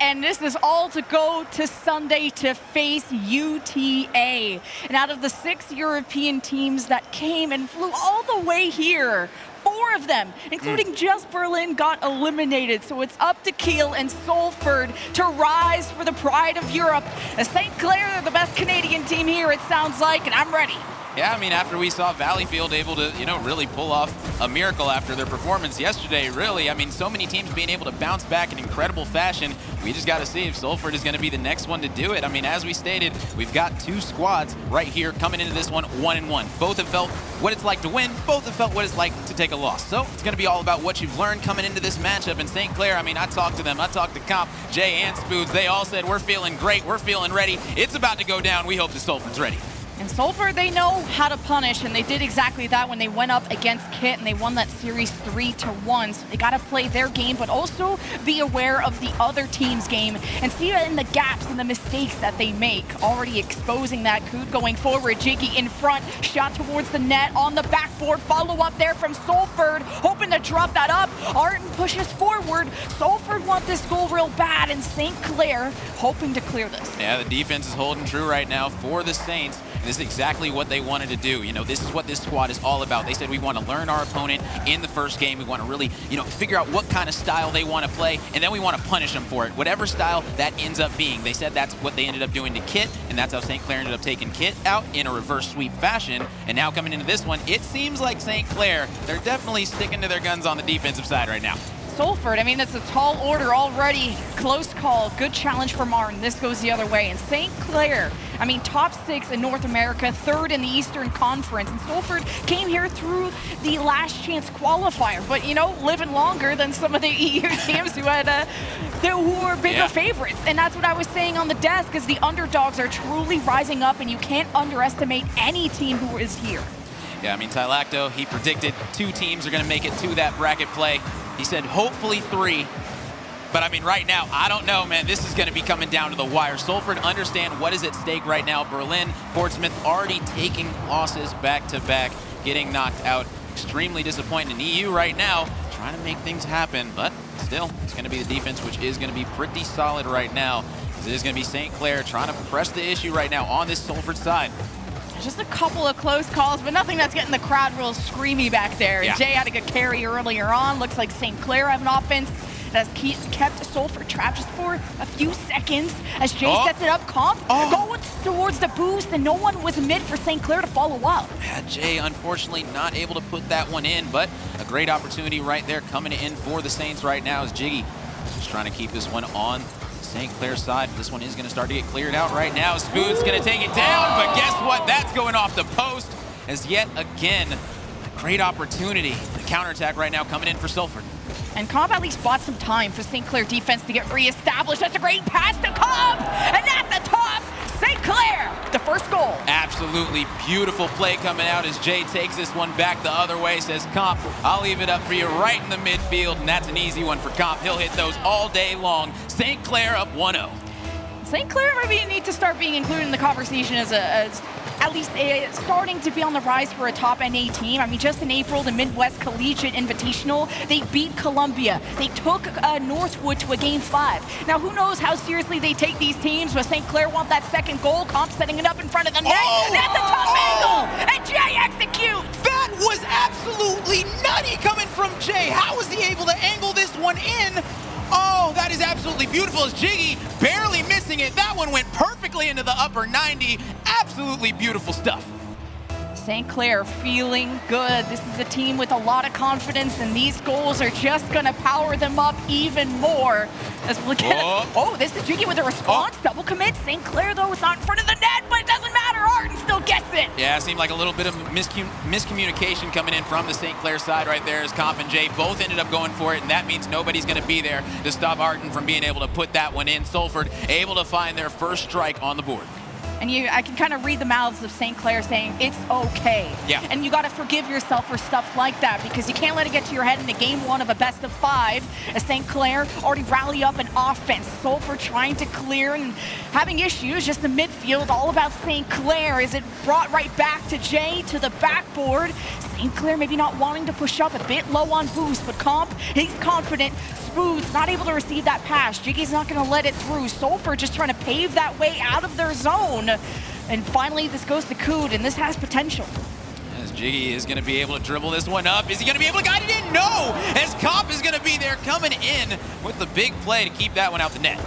and this is all to go to Sunday to face UTA. And out of the 6 European teams that came and flew all the way here, 4 of them, including just Berlin, got eliminated. So it's up to Kiel and Salford to rise for the pride of Europe. As St. Clair, they're the best Canadian team here, it sounds like, and I'm ready. Yeah, I mean, after we saw Valleyfield able to, really pull off a miracle after their performance yesterday, really, I mean, so many teams being able to bounce back in incredible fashion. We just got to see if Salford is going to be the next one to do it. I mean, as we stated, we've got 2 squads right here coming into this one 1-1. Both have felt what it's like to win. Both have felt what it's like to take a loss. So it's going to be all about what you've learned coming into this matchup. And St. Clair, I mean, I talked to them. I talked to Comp, Jay, and Spoods. They all said, we're feeling great. We're feeling ready. It's about to go down. We hope that Salford's ready. And Salford, they know how to punish, and they did exactly that when they went up against Kit, and they won that series 3-1. So they got to play their game, but also be aware of the other team's game and see in the gaps and the mistakes that they make. Already exposing that. Cood going forward, Jiggy in front, shot towards the net on the backboard. Follow up there from Salford, hoping to drop that up. Arden pushes forward. Salford want this goal real bad, and St. Clair hoping to clear this. Yeah, the defense is holding true right now for the Saints. This is exactly what they wanted to do. This is what this squad is all about. They said we want to learn our opponent in the first game. We want to really, figure out what kind of style they want to play, and then we want to punish them for it. Whatever style that ends up being. They said that's what they ended up doing to Kit, and that's how St. Clair ended up taking Kit out in a reverse sweep fashion. And now coming into this one, it seems like St. Clair, they're definitely sticking to their guns on the defensive side right now. Salford, I mean, that's a tall order already. Close call, good challenge for Martin. This goes the other way. And St. Clair, I mean, top 6 in North America, 3rd in the Eastern Conference. And Salford came here through the last chance qualifier, but, living longer than some of the EU teams who were bigger favorites. And that's what I was saying on the desk, is the underdogs are truly rising up, and you can't underestimate any team who is here. Yeah, I mean, Tylacto, he predicted 2 teams are going to make it to that bracket play. He said hopefully 3. But I mean, right now, I don't know, man. This is going to be coming down to the wire. Salford understand what is at stake right now. Berlin, Portsmouth already taking losses back-to-back, getting knocked out. Extremely disappointing in EU right now, trying to make things happen. But still, it's going to be the defense, which is going to be pretty solid right now. It is going to be St. Clair trying to press the issue right now on this Salford side. Just a couple of close calls, but nothing that's getting the crowd real screamy back there. Yeah. Jay had a good carry earlier on. Looks like St. Clair have an offense that has kept Salford trapped just for a few seconds as Jay sets it up. Comp going towards the boost, and no one was mid for St. Clair to follow up. Yeah, Jay unfortunately not able to put that one in, but a great opportunity right there coming in for the Saints right now as Jiggy just trying to keep this one on St. Clair's side. This one is going to start to get cleared out right now. Spoon's going to take it down, but guess what? That's going off the post as yet again, a great opportunity. The counterattack right now coming in for Salford. And Comp at least bought some time for St. Clair defense to get reestablished. That's a great pass to Comp, and at the top, St. Clair, the first goal. Absolutely beautiful play coming out as Jay takes this one back the other way, says, Comp, I'll leave it up for you right in the midfield, and that's an easy one for Comp. He'll hit those all day long. St. Clair up 1-0. St. Clair maybe need to start being included in the conversation as at least starting to be on the rise for a top NA team. I mean, just in April, the Midwest Collegiate Invitational, they beat Columbia. They took Northwood to a Game 5. Now, who knows how seriously they take these teams, but St. Clair want that second goal. Comp setting it up in front of the net. That's a tough angle, and Jay executes. That was absolutely nutty coming from Jay. How was he able to angle this one in? Oh, that is absolutely beautiful as Jiggy barely missing it. That one went perfectly into the upper 90. Absolutely beautiful stuff. St. Clair feeling good. This is a team with a lot of confidence, and these goals are just going to power them up even more. Let's look at this is Jiggy with a response. Double commit. St. Clair, though, is not in front of the net, but it doesn't matter. Arden still gets it. Yeah, it seemed like a little bit of miscommunication coming in from the St. Clair side right there as Comp and Jay both ended up going for it, and that means nobody's going to be there to stop Arden from being able to put that one in. Salford able to find their first strike on the board. And I can kind of read the mouths of St. Clair saying, it's okay. Yeah. And you got to forgive yourself for stuff like that, because you can't let it get to your head in the game 1 of a best of 5. As St. Clair already rally up an offense. Salford trying to clear and having issues just in midfield. All about St. Clair. Is it brought right back to Jay to the backboard? St. Clair maybe not wanting to push up, a bit low on boost, but Comp, he's confident. Spoods not able to receive that pass. Jiggy's not going to let it through. Salford just trying to pave that way out of their zone. And finally, this goes to Kood, and this has potential. As Jiggy is going to be able to dribble this one up. Is he going to be able to guide it in? No! As Comp is going to be there coming in with the big play to keep that one out the net.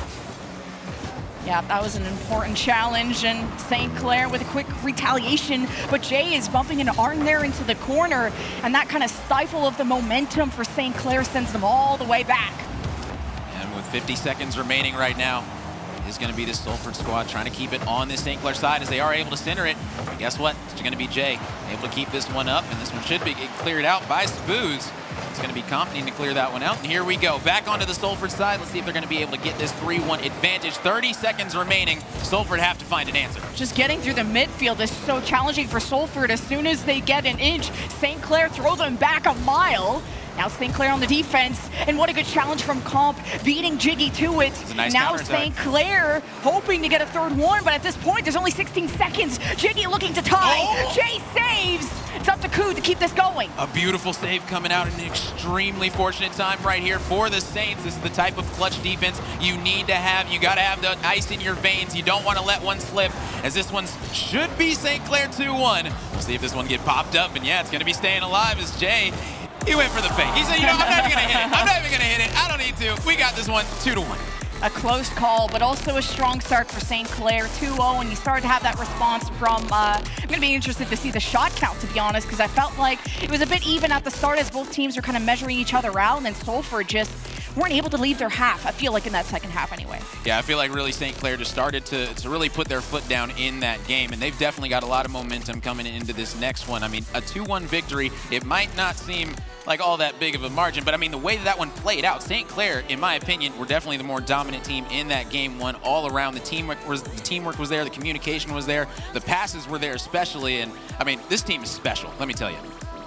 Yeah, that was an important challenge, and St. Clair with a quick retaliation, but Jay is bumping an arm there into the corner, and that kind of stifle of the momentum for St. Clair sends them all the way back. And with 50 seconds remaining right now, is going to be this Salford squad trying to keep it on this St. Clair side as they are able to center it. But guess what? It's going to be Jay able to keep this one up, and this one should be cleared out by Spoods. It's going to be Comp needing to clear that one out. And here we go. Back onto the Salford side. Let's see if they're going to be able to get this 3-1 advantage. 30 seconds remaining. Salford have to find an answer. Just getting through the midfield is so challenging for Salford. As soon as they get an inch, St. Clair throw them back a mile. Now St. Clair on the defense, and what a good challenge from Comp, beating Jiggy to it. Nice now St. Clair hoping to get a third one, but at this point, there's only 16 seconds. Jiggy looking to tie. Oh! Jay saves. It's up to Kood to keep this going. A beautiful save coming out in an extremely fortunate time right here for the Saints. This is the type of clutch defense you need to have. You got to have the ice in your veins. You don't want to let one slip, as this one should be St. Clair 2-1. We'll see if this one get popped up, and yeah, it's going to be staying alive as Jay. He went for the fake. He said, you know, I'm not even going to hit it. I'm not even going to hit it. I don't need to. We got this one 2-1. A close call, but also a strong start for St. Clair, 2-0, and you started to have that response from, I'm going to be interested to see the shot count, to be honest, because I felt like it was a bit even at the start as both teams were kind of measuring each other out, and then Salford just weren't able to leave their half, I feel like, in that second half anyway. Yeah, I feel like really St. Clair just started to really put their foot down in that game, and they've definitely got a lot of momentum coming into this next one. I mean, a 2-1 victory, it might not seem like all that big of a margin, but I mean, the way that one played out, St. Clair, in my opinion, were definitely the more dominant team in that game one all around. The teamwork was there, the communication was there, the passes were there especially, and I mean, this team is special, let me tell you.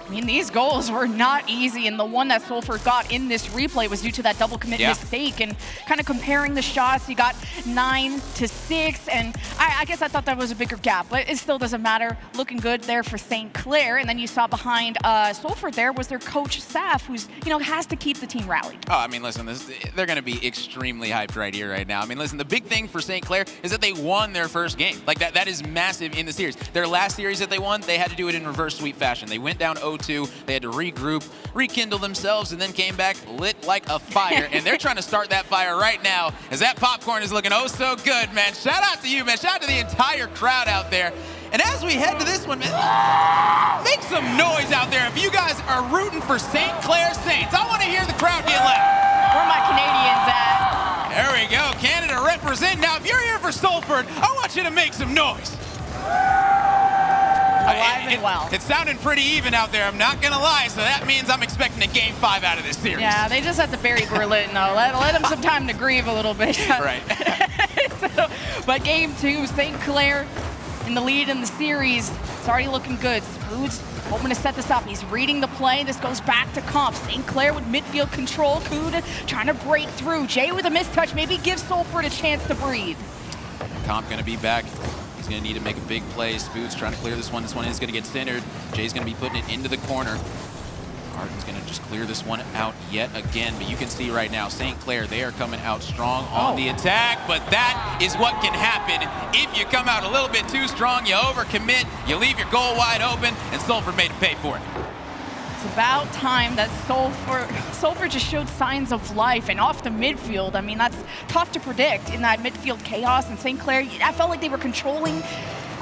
I mean, these goals were not easy, and the one that Salford got in this replay was due to that double commit mistake. And kind of comparing the shots, you got 9-6, and I guess I thought that was a bigger gap, but it still doesn't matter. Looking good there for St. Clair, and then you saw behind Salford there was their coach Saf, who's, you know, has to keep the team rallied. Oh, I mean, listen, they're going to be extremely hyped right here, right now. I mean, listen, the big thing for St. Clair is that they won their first game. Like, that is massive in the series. Their last series that they won, they had to do it in reverse sweep fashion. They went down 0-2. They had to regroup, rekindle themselves, and then came back lit like a fire. And they're trying to start that fire right now as that popcorn is looking oh so good, man. Shout out to you, man. Shout out to the entire crowd out there. And as we head to this one, man, make some noise out there if you guys are rooting for St. Clair Saints. I want to hear the crowd get loud. Where are my Canadians at? There we go. Canada represent. Now, if you're here for Salford, I want you to make some noise. Alive and well. It's sounding pretty even out there, I'm not going to lie, so that means I'm expecting a Game 5 out of this series. Yeah, they just have to bury Berlin, though. Let them some time to grieve a little bit. Right. But Game 2, St. Clair in the lead in the series. It's already looking good. Spoods hoping to set this up. He's reading the play. This goes back to Comp. St. Clair with midfield control. Kood trying to break through. Jay with a mistouch. Maybe gives Salford a chance to breathe. Comp going to be back. He's going to need to make a big play. Spoods trying to clear this one. This one is going to get centered. Jay's going to be putting it into the corner. Martin's going to just clear this one out yet again. But you can see right now, St. Clair, they are coming out strong on the attack. But that is what can happen if you come out a little bit too strong. You overcommit. You leave your goal wide open. And Salford made him pay for it. It's about time that Salford just showed signs of life, and off the midfield, I mean, that's tough to predict in that midfield chaos. And St. Clair, I felt like they were controlling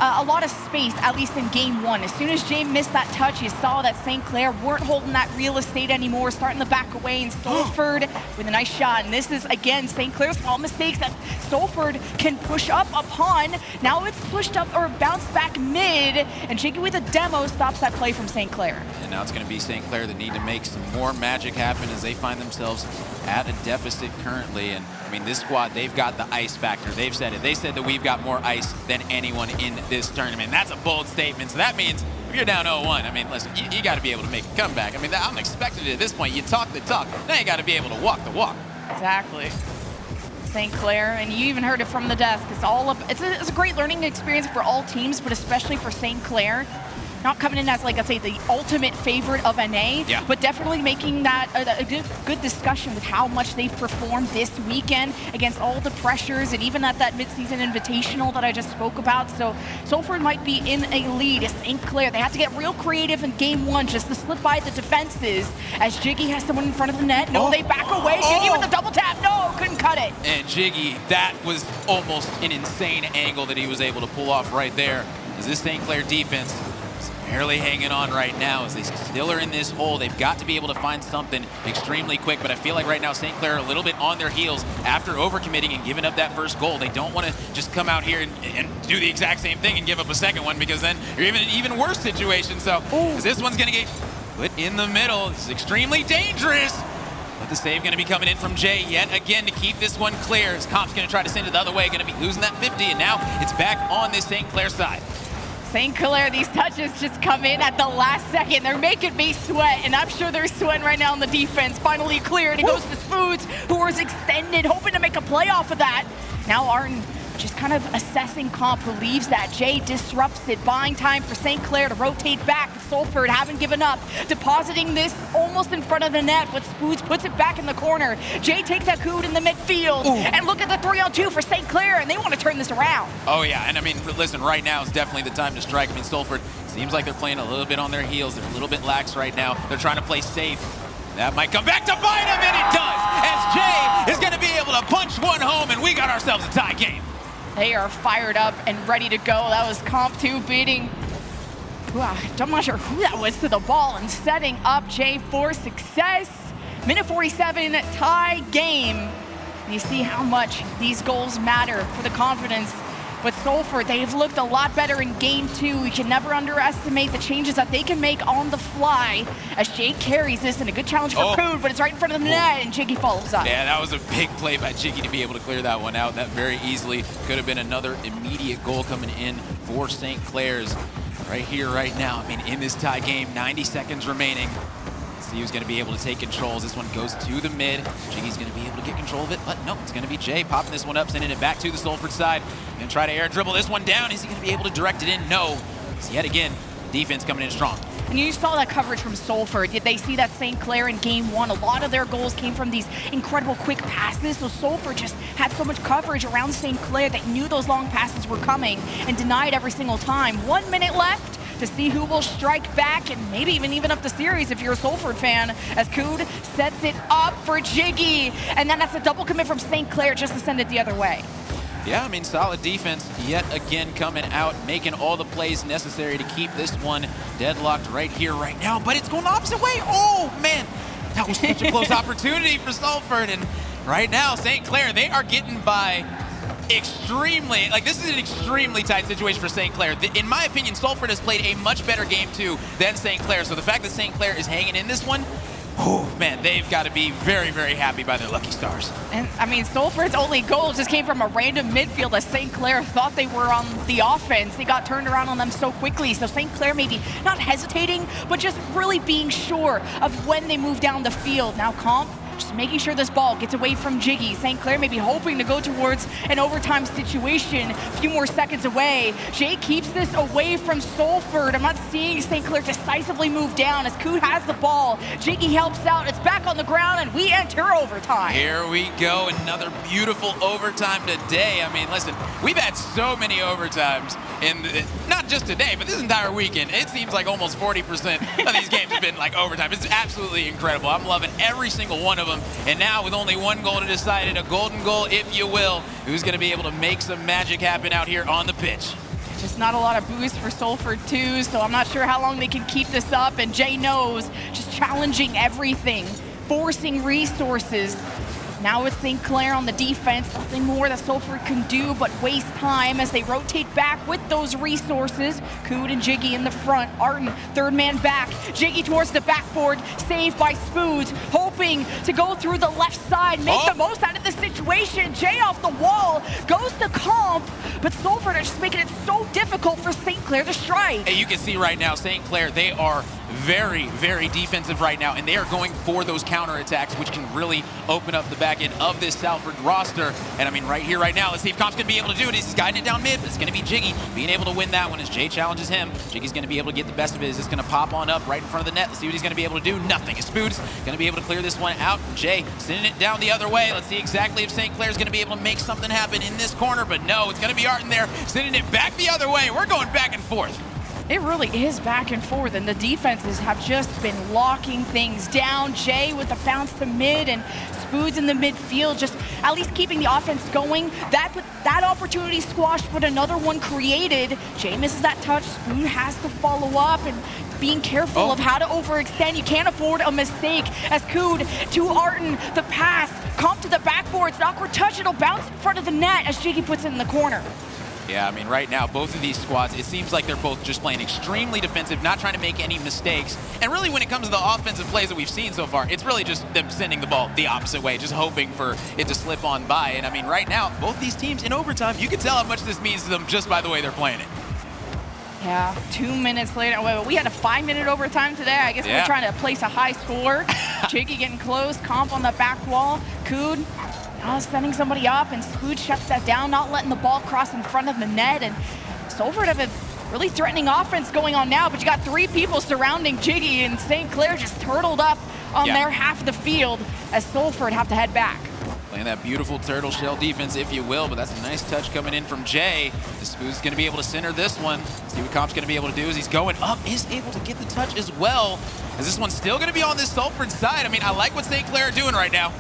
a lot of space, at least in game one. As soon as Jay missed that touch, you saw that St. Clair weren't holding that real estate anymore, starting to back away, and Salford with a nice shot. And this is, again, St. Clair's small mistakes that Salford can push up upon. Now it's pushed up or bounced back mid, and Jiggy with a demo stops that play from St. Clair. And now it's going to be St. Clair that need to make some more magic happen as they find themselves at a deficit currently. And I mean, this squad, they've got the ice factor. They've said it. They said that we've got more ice than anyone in this tournament. That's a bold statement. So that means if you're down 0-1, I mean, listen, you got to be able to make a comeback. I mean, I'm expecting it at this point. You talk the talk. Now you got to be able to walk the walk. Exactly. St. Clair, and you even heard it from the desk. It's all up. It's a great learning experience for all teams, but especially for St. Clair. not coming in as, like, let's say, the ultimate favorite of NA, Yeah. but definitely making that a good discussion with how much they've performed this weekend against all the pressures and even at that midseason invitational that I just spoke about. So Salford might be in a lead. St. Clair, they have to get real creative in game one just to slip by the defenses as Jiggy has someone in front of the net. No, they back away. Jiggy with the double tap. No, couldn't cut it. And Jiggy, that was almost an insane angle that he was able to pull off right there. As this St. Clair defense is barely hanging on right now as they still are in this hole. They've got to be able to find something extremely quick, but I feel like right now St. Clair are a little bit on their heels after overcommitting and giving up that first goal. They don't want to just come out here and do the exact same thing and give up a second one, because then you're in an even worse situation. So this one's going to get put in the middle. This is extremely dangerous. But the save going to be coming in from Jay yet again to keep this one clear. His comp's going to try to send it the other way, going to be losing that 50, and now it's back on this St. Clair side. St. Clair, these touches just come in at the last second. They're making me sweat, and I'm sure they're sweating right now on the defense. Finally cleared. It goes to Spoods, who was extended, hoping to make a play off of that. Now Arden just kind of assessing comp, who leaves that. Jay disrupts it, buying time for St. Clair to rotate back. Salford haven't given up, depositing this almost in front of the net, but Spoods puts it back in the corner. Jay takes that coup in the midfield, and look at the 3-on-2 for St. Clair, and they want to turn this around. Oh yeah, and I mean, listen, right now is definitely the time to strike. I mean, Salford seems like they're playing a little bit on their heels. They're a little bit lax right now. They're trying to play safe. That might come back to bite him, and it does, as Jay is going to be able to punch one home, and we got ourselves a tie game. They are fired up and ready to go. That was Comp 2 beating, I'm not sure who that was, to the ball and setting up Jay for success. Minute 47, tie game. You see how much these goals matter for the confidence. But Salford, they've looked a lot better in game two. We can never underestimate the changes that they can make on the fly as Jay carries this, and a good challenge for Cood, but it's right in front of the net, and Jiggy follows up. Yeah, that was a big play by Jiggy to be able to clear that one out. That very easily could have been another immediate goal coming in for St. Clair's right here, right now. I mean, in this tie game, 90 seconds remaining. See who's going to be able to take control. This one goes to the mid. Jiggy's going to be able to get control of it, but no, it's going to be Jay popping this one up, sending it back to the Salford side. Going to try to air dribble this one down. Is he going to be able to direct it in? No. So yet again, defense coming in strong. And you saw that coverage from Salford. Did they see that St. Clair in game one? A lot of their goals came from these incredible quick passes. So Salford just had so much coverage around St. Clair. They knew those long passes were coming and denied every single time. 1 minute left to see who will strike back and maybe even up the series if you're a Salford fan, as Cood sets it up for Jiggy. And then that's a double commit from St. Clair just to send it the other way. Yeah, I mean, solid defense yet again coming out, making all the plays necessary to keep this one deadlocked right here, right now. But it's going the opposite way. Oh, man. That was such a close opportunity for Salford. And right now, St. Clair, they are getting by extremely, like, this is an extremely tight situation for St. Clair. In my opinion, Salford has played a much better game too than St. Clair. So the fact that St. Clair is hanging in this one, oh man, they've got to be very, very happy by their lucky stars. And I mean, Salford's only goal just came from a random midfield as St. Clair thought they were on the offense. They got turned around on them so quickly. So St. Clair maybe not hesitating, but just really being sure of when they move down the field. Now Comp just making sure this ball gets away from Jiggy. St. Clair maybe hoping to go towards an overtime situation. A few more seconds away. Jay keeps this away from Salford. I'm not seeing St. Clair decisively move down as Coot has the ball. Jiggy helps out. It's back on the ground, and we enter overtime. Here we go. Another beautiful overtime today. I mean, listen, we've had so many overtimes not just today, but this entire weekend. It seems like almost 40% of these games have been like overtime. It's absolutely incredible. I'm loving every single one of them. And now with only one goal to decide it, a golden goal, if you will, who's going to be able to make some magic happen out here on the pitch? Just not a lot of boost for Salford too, so I'm not sure how long they can keep this up. And Jay knows, just challenging everything, forcing resources. Now with St. Clair on the defense, nothing more that Salford can do but waste time as they rotate back with those resources. Cood and Jiggy in the front. Arden, third man back. Jiggy towards the backboard, saved by Spoods, hoping to go through the left side, make the most out of the situation. Jay off the wall, goes to Comp, but Salford are just making it so difficult for St. Clair to strike. Hey, you can see right now, St. Clair, they are very, very defensive right now, and they are going for those counterattacks, which can really open up the back end of this Salford roster. And I mean, right here, right now, let's see if Comp's going to be able to do it. He's guiding it down mid, but it's going to be Jiggy being able to win that one as Jay challenges him. Jiggy's going to be able to get the best of it. Is this going to pop on up right in front of the net? Let's see what he's going to be able to do. Nothing. Spood's going to be able to clear this one out. Jay sending it down the other way. Let's see exactly if St. Clair's going to be able to make something happen in this corner, but no, it's going to be Arden there, sending it back the other way. We're going back and forth. It really is back and forth, and the defenses have just been locking things down. Jay with the bounce to mid, and Spoods in the midfield, just at least keeping the offense going. That opportunity squashed, but another one created. Jay misses that touch. Spood has to follow up, and being careful of how to overextend. You can't afford a mistake. As Kood to Arden, the pass, Comp to the backboard. It's an awkward touch. It'll bounce in front of the net as Jiggy puts it in the corner. Yeah, I mean, right now, both of these squads, it seems like they're both just playing extremely defensive, not trying to make any mistakes. And really, when it comes to the offensive plays that we've seen so far, it's really just them sending the ball the opposite way, just hoping for it to slip on by. And I mean, right now, both these teams in overtime, you can tell how much this means to them just by the way they're playing it. Yeah, 2 minutes later. Wait, we had a 5-minute overtime today. I guess we're trying to place a high score. Jiggy getting close, Comp on the back wall. Kood sending somebody up, and Spood shuts that down, not letting the ball cross in front of the net. And Salford have a really threatening offense going on now, but you got 3 people surrounding Jiggy, and St. Clair just turtled up on their half of the field as Salford have to head back. Playing that beautiful turtle shell defense, if you will, but that's a nice touch coming in from Jay. Spood's going to be able to center this one. See what Comp's going to be able to do as he's going up, is able to get the touch as well. Is this one still going to be on this Salford side? I mean, I like what St. Clair are doing right now.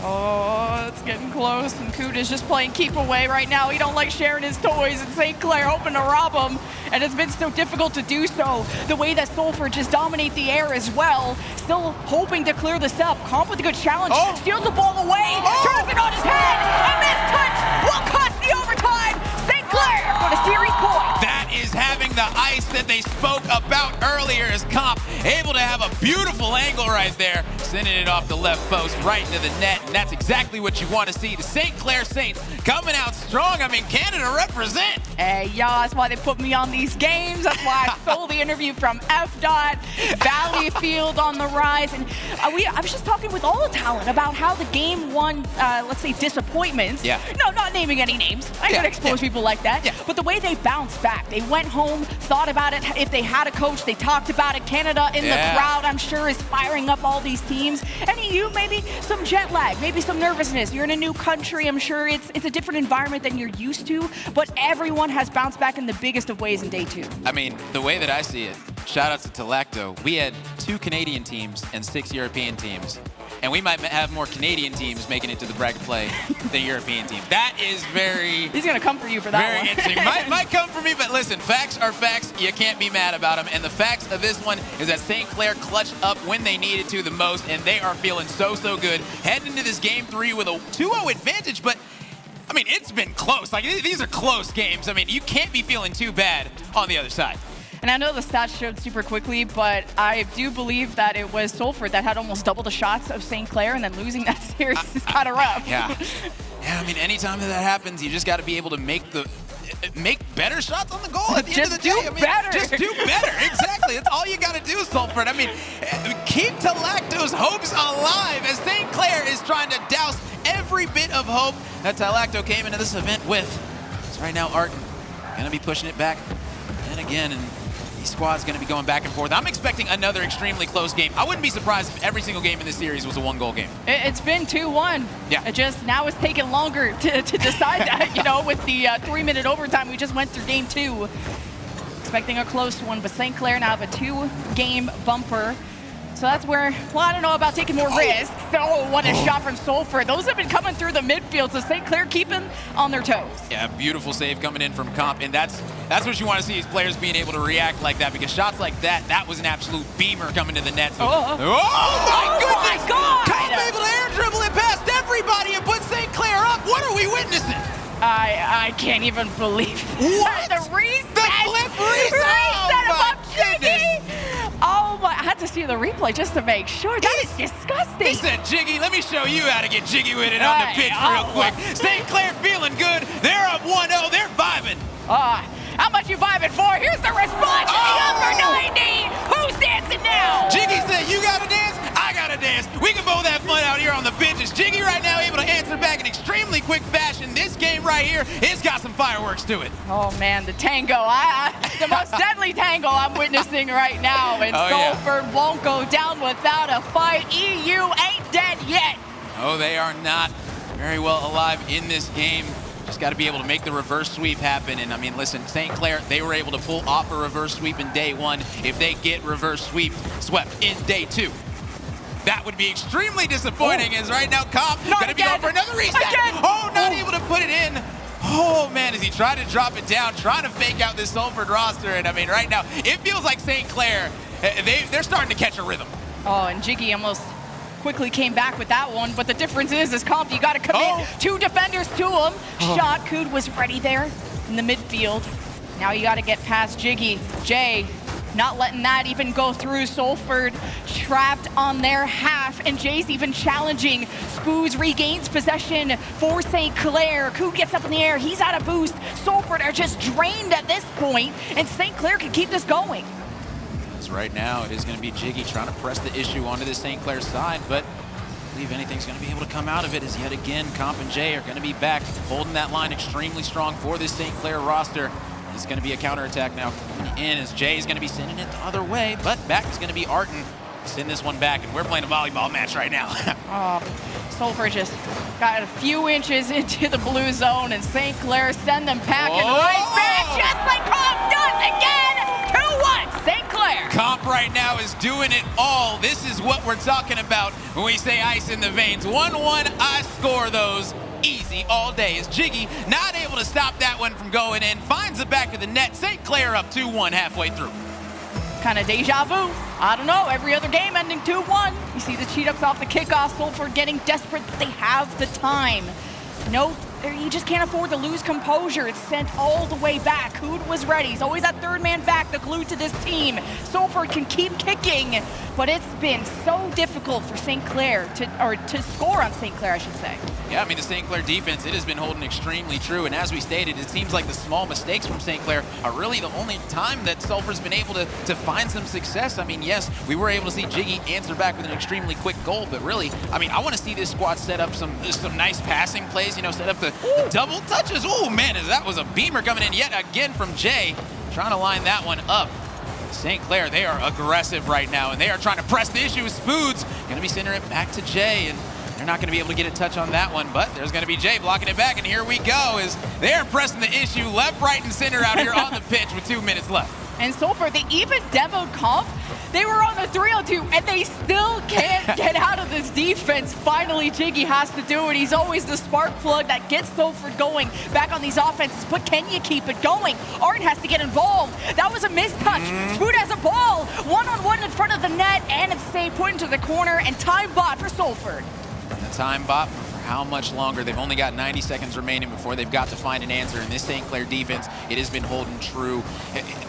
Oh, it's getting close, and Kood is just playing keep away right now. He don't like sharing his toys, and St. Clair hoping to rob him, and it's been so difficult to do so. The way that Salford just dominate the air as well, still hoping to clear this up. Comp with a good challenge, steals the ball away, turns it on his head, a missed touch will cost the overtime. St. Clair for the series point. That is having the ice that they spoke about earlier as Comp able to have a beautiful angle right there, sending it off the left post right into the net, and that's exactly what you want to see. The St. Clair Saints coming out strong. I mean, Canada represent. Hey, yeah, that's why they put me on these games. That's why I stole the interview from FDOT. Valleyfield on the rise. And I was just talking with all the talent about how the game won, let's say, disappointments. Yeah. No, not naming any names. I don't expose people like that. Yeah. But the way they bounced back, they went home, thought about it. If they had a coach, they talked about it. Canada in the crowd, I'm sure, is firing up all these teams. And you, maybe some jet lag, maybe some nervousness. You're in a new country. I'm sure it's a different environment than you're used to. But everyone has bounced back in the biggest of ways in day 2. I mean, the way that I see it, shout out to Telacto. We had 2 Canadian teams and 6 European teams. And we might have more Canadian teams making it to the bracket play than European teams. That is very... He's going to come for you for that very one. interesting. might come for me, but listen, facts are facts. You can't be mad about them. And the facts of this one is that St. Clair clutched up when they needed to the most, and they are feeling so good. Heading into this game 3 with a 2-0 advantage, but I mean, it's been close. Like, these are close games. I mean, you can't be feeling too bad on the other side. And I know the stats showed super quickly, but I do believe that it was Salford that had almost double the shots of St. Clair, and then losing that series is kind of rough. Yeah, I mean, anytime that happens, you just got to be able to make better shots on the goal at the end of the day. Just do better. Just do better. Exactly. That's all you got to do, Salford. I mean, keep Telacto's hopes alive as St. Clair is trying to douse every bit of hope that Telacto came into this event with. So right now, Arden going to be pushing it back and again, and these squads going to be going back and forth. I'm expecting another extremely close game. I wouldn't be surprised if every single game in this series was a 1-goal game. It's been 2-1. Yeah. It just now it's taking longer to decide that, you know, with the 3-minute overtime we just went through game 2. Expecting a close one, but St. Clair now have a 2-game bumper. So that's where, well, I don't know about taking more risks. So what a shot from Salford. Those have been coming through the midfield, so St. Clair keeping on their toes. Yeah, beautiful save coming in from Comp, and that's what you want to see, is players being able to react like that, because shots like that was an absolute beamer coming to the net. So, oh my goodness! My God! Comp able to air dribble it past everybody and put St. Clair up. What are we witnessing? I can't even believe what? The reset! The flip reset! Oh, Jiggy! Oh my, I had to see the replay just to make sure. That is disgusting. He said, Jiggy, let me show you how to get jiggy with it on the pitch real quick. St. Clair feeling good. They're up 1-0. They're vibing. How much you vibing for? Here's the response in the upper 90. Who's there? dancing now. Jiggy said, you gotta dance, I gotta dance. We can both have fun out here on the benches. Jiggy right now able to answer back in extremely quick fashion. This game right here, it's got some fireworks to it. Oh man, the tango. The most deadly tango I'm witnessing right now. And Salford won't go down without a fight. EU ain't dead yet. Oh, they are not very well alive in this game. Just got to be able to make the reverse sweep happen. And I mean, listen, St. Clair, they were able to pull off a reverse sweep in day one. If they get reverse swept in day two, that would be extremely disappointing. As right now, Comp going to be going for another reset. Oh, not able to put it in. Oh man, as he tried to drop it down, trying to fake out this Salford roster. And I mean, right now, it feels like St. Clair, they're starting to catch a rhythm. Oh, and Jiggy almost quickly came back with that one, but the difference is Comp, you got to commit two defenders to him. Shot Kood was ready there in the midfield. Now you got to get past Jiggy. Jay not letting that even go through. Salford trapped on their half, and Jay's even challenging. Spoos regains possession for St. Clair. Kood gets up in the air. He's out of boost. Salford are just drained at this point, and St. Clair can keep this going. Right now, it is going to be Jiggy trying to press the issue onto the St. Clair side, but I believe anything's going to be able to come out of it as yet again, Comp and Jay are going to be back, holding that line extremely strong for this St. Clair roster. It's going to be a counterattack now coming in as Jay is going to be sending it the other way, but back is going to be Arton. Send this one back, and we're playing a volleyball match right now. Salford just got a few inches into the blue zone, and St. Clair send them packing right back, just like Comp does again. 2-1, St. Clair. Comp right now is doing it all. This is what we're talking about when we say ice in the veins. 1-1, I score those easy all day. As Jiggy not able to stop that one from going in, finds the back of the net. St. Clair up 2-1 halfway through. Kind of deja vu. I don't know, every other game ending 2-1. You see the cheat-ups off the kickoff. Salford getting desperate, but they have the time. No, you just can't afford to lose composure. It's sent all the way back. Kood was ready. He's always that third man back, the glue to this team. Salford can keep kicking, but it's been so difficult for St. Clair to score on St. Clair, I should say. Yeah, I mean, the St. Clair defense, it has been holding extremely true. And as we stated, it seems like the small mistakes from St. Clair are really the only time that Salford's been able to find some success. I mean, yes, we were able to see Jiggy answer back with an extremely quick goal, but really, I mean, I want to see this squad set up some nice passing plays, you know, set up the double touches. Oh, man, that was a beamer coming in yet again from Jay, trying to line that one up. St. Clair, they are aggressive right now, and they are trying to press the issue with Spoods. Going to be sending it back to Jay, and they're not going to be able to get a touch on that one, but there's going to be Jay blocking it back, and here we go as they're pressing the issue left, right, and center out here on the pitch with 2 minutes left. And Salford, they even demoed Comp. They were on the 3-on-2, and they still can't get out of this defense. Finally, Jiggy has to do it. He's always the spark plug that gets Salford going back on these offenses. But can you keep it going? Art has to get involved. That was a mistouch. Spood has a ball. One-on-one in front of the net, and it's stayed put into the corner, and time bot for Salford. The time bot for how much longer? They've only got 90 seconds remaining before they've got to find an answer. In this St. Clair defense, it has been holding true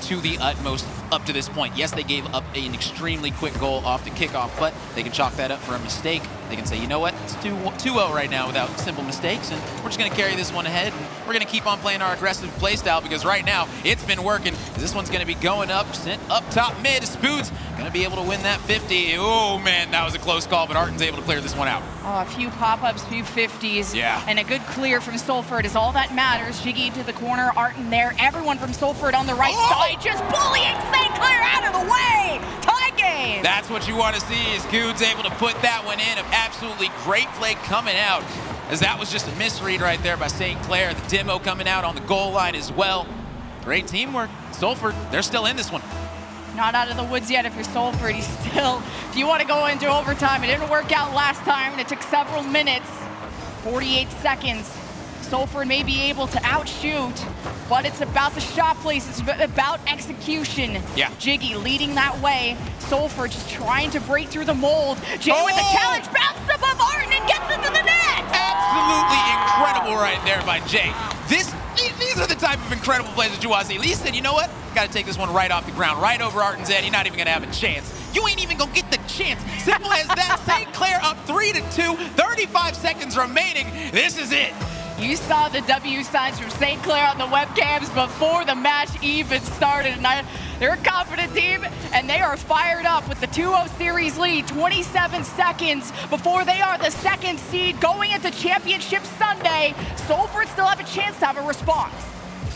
to the utmost up to this point. Yes, they gave up an extremely quick goal off the kickoff, but they can chalk that up for a mistake. They can say, you know what, it's 2-0 right now without simple mistakes, and we're just going to carry this one ahead, and we're going to keep on playing our aggressive play style because right now it's been working. This one's going to be going up, sent up top mid. Spoods going to be able to win that 50. Oh, man, that was a close call, but Arton's able to clear this one out. Oh, a few pop-ups, few 50s, yeah, and a good clear from Salford is all that matters. Jiggy into the corner, Arton there, everyone from Salford on the right side, just bullying St. Clair out of the way. Tie game. That's what you want to see is Kood's able to put that one in. An absolutely great play coming out, as that was just a misread right there by St. Clair. The demo coming out on the goal line as well. Great teamwork. Salford, they're still in this one. Not out of the woods yet if you're Salford. He's still, if you want to go into overtime, it didn't work out last time, and it took several minutes, 48 seconds. Salford may be able to outshoot, but it's about the shot place. It's about execution. Yeah. Jiggy leading that way. Salford just trying to break through the mold. Jay with the challenge, bounces above Arton and gets into the net. Absolutely incredible right there by Jay. These are the type of incredible plays that you want to see. Lee said, you know what? Got to take this one right off the ground, right over Arton's head. He's not even going to have a chance. You ain't even going to get the chance. Simple as that. St. Clair up 3-2, 35 seconds remaining. This is it. You saw the W signs from St. Clair on the webcams before the match even started. And they're a confident team, and they are fired up with the 2-0 series lead, 27 seconds before they are the second seed going into Championship Sunday. Salford still have a chance to have a response.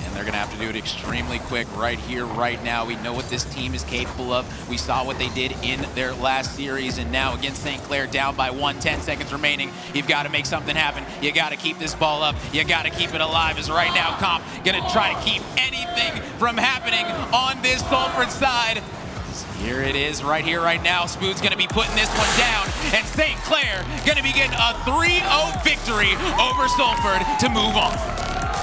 And they're going to have to do it extremely quick right here, right now. We know what this team is capable of. We saw what they did in their last series, and now against St. Clair, down by 1, 10 seconds remaining. You've got to make something happen. You got to keep this ball up. You got to keep it alive, as right now Comp going to try to keep anything from happening on this Salford side. Here it is, right here, right now. Spood's going to be putting this one down, and St. Clair going to be getting a 3-0 victory over Salford to move on.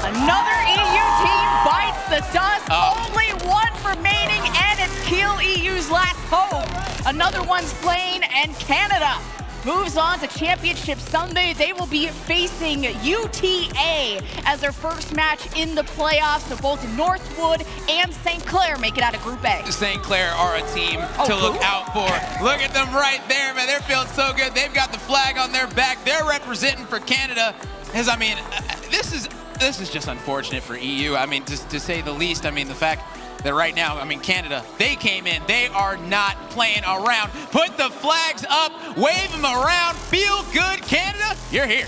Another EU team bites the dust. Only one remaining, and it's Kiel EU's last hope. Another one slain, and Canada moves on to Championship Sunday. They will be facing UTA as their first match in the playoffs. So both Northwood and St. Clair make it out of Group A. St. Clair are a team to look out for. Look at them right there, man. They're feeling so good. They've got the flag on their back. They're representing for Canada. I mean, this is just unfortunate for EU. I mean, to say the least. I mean, the fact that right now, I mean, Canada, they came in. They are not playing around. Put the flags up, wave them around. Feel good, Canada. You're here.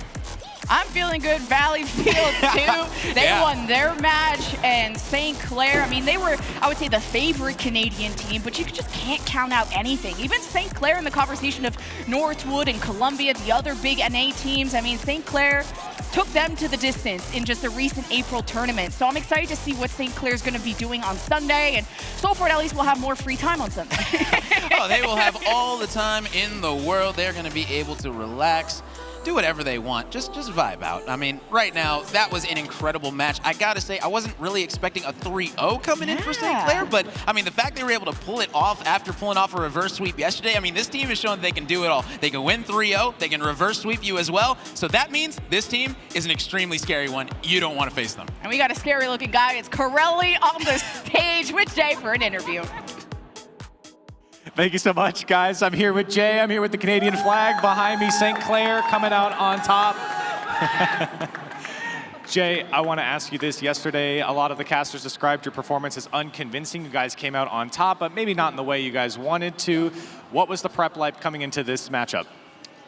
I'm feeling good. Valleyfield too. They won their match, and St. Clair, I mean, they were, I would say, the favorite Canadian team, but you just can't count out anything. Even St. Clair in the conversation of Northwood and Columbia, the other big NA teams. I mean, St. Clair took them to the distance in just a recent April tournament. So I'm excited to see what St. Clair is going to be doing on Sunday, and Salford at least will have more free time on Sunday. Oh, they will have all the time in the world. They're going to be able to relax, do whatever they want, just vibe out. I mean, right now, that was an incredible match. I gotta say, I wasn't really expecting a 3-0 coming in for St. Clair, but I mean, the fact they were able to pull it off after pulling off a reverse sweep yesterday, I mean, this team is showing that they can do it all. They can win 3-0, they can reverse sweep you as well, so that means this team is an extremely scary one. You don't want to face them. And we got a scary looking guy. It's Corelli on the stage with Jay for an interview. Thank you so much, guys. I'm here with Jay. I'm here with the Canadian flag behind me. St. Clair coming out on top. Jay, I want to ask you this. Yesterday, a lot of the casters described your performance as unconvincing. You guys came out on top, but maybe not in the way you guys wanted to. What was the prep like coming into this matchup?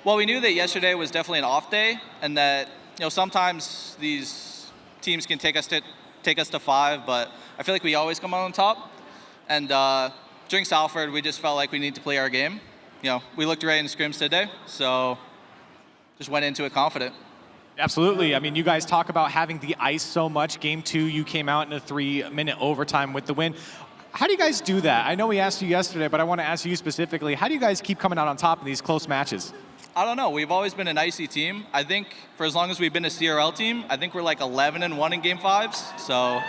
Well, we knew that yesterday was definitely an off day, and that sometimes these teams can take us to 5, but I feel like we always come out on top. And during Salford, we just felt like we need to play our game. We looked right in scrims today, so just went into it confident. Absolutely. I mean, you guys talk about having the ice so much. Game 2, you came out in a 3-minute overtime with the win. How do you guys do that? I know we asked you yesterday, but I want to ask you specifically. How do you guys keep coming out on top in these close matches? I don't know. We've always been an icy team. I think for as long as we've been a CRL team, I think we're like 11-1 in Game 5s. So,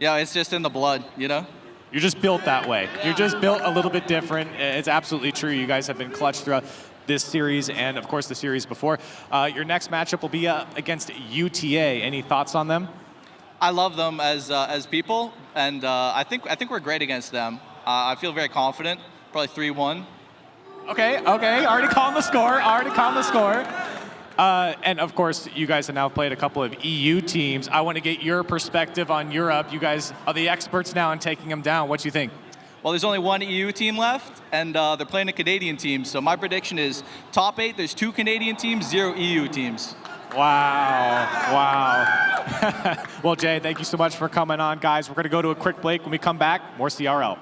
yeah, it's just in the blood, You're just built that way. You're just built a little bit different. It's absolutely true. You guys have been clutch throughout this series and, of course, the series before. Your next matchup will be against UTA. Any thoughts on them? I love them as people, and I think we're great against them. I feel very confident. Probably 3-1. Okay. Already calling the score. And of course, you guys have now played a couple of EU teams. I want to get your perspective on Europe. You guys are the experts now in taking them down. What do you think? Well, there's only one EU team left, and they're playing a Canadian team. So my prediction is top 8, there's 2 Canadian teams, 0 EU teams. Wow. Well, Jay, thank you so much for coming on, guys. We're going to go to a quick break. When we come back, more CRL.